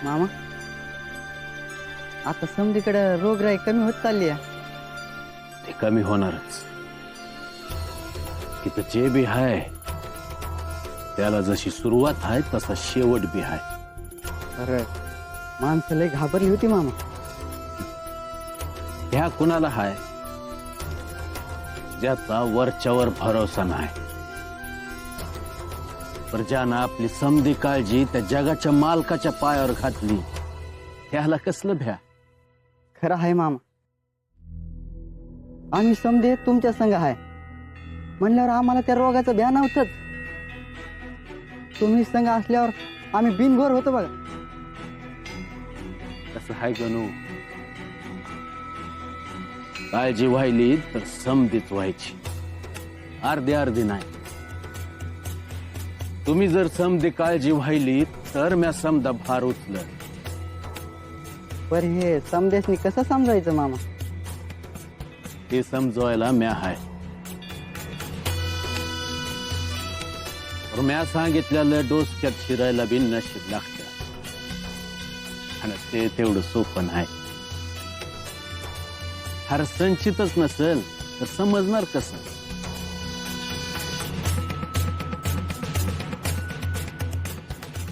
मामा आता समधीकडे रोगराई कमी होत चालली आहे. ते कमी होणारच. की जे बी आहे त्याला जशी सुरुवात आहे तसा शेवट बी आहे. अरे माणसं लय घाबरली होती मामा. ह्या कुणाला हाय ज्याचा वरच्यावर भरोसा नाही. पर ज्यानं आपली समधी काळजी त्या जगाच्या मालकाच्या पायावर घातली त्याला कसलं भ्या. खरं आहे मामा. आम्ही समधे तुमच्या संग आहे म्हणल्यावर आम्हाला त्या रोगाचं भ्या नव्हतंच. तुम्ही संग असल्यावर आम्ही बिनघोर होतो बघा. कसं हाय गणू, काळजी व्हायली तर समधीच व्हायची, अर्धी अर्धी नाही. तुम्ही जर समधी काळजी व्हायली तर म्या समधा भार उचल. पर हे समदेशनी कसं समजायचं मामा. ते समजवायला म्या हाय. म्या सांगितलेलं डोसक्यात शिरायला बी नशीब लागतं आणि ते तेवढं सोपं नाही. हर संचितच नसेल तर समजणार कसं.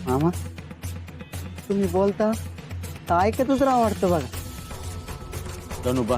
मामा तुम्ही बोलता तर ऐकतच राहा वाटतं बघा. गणूबा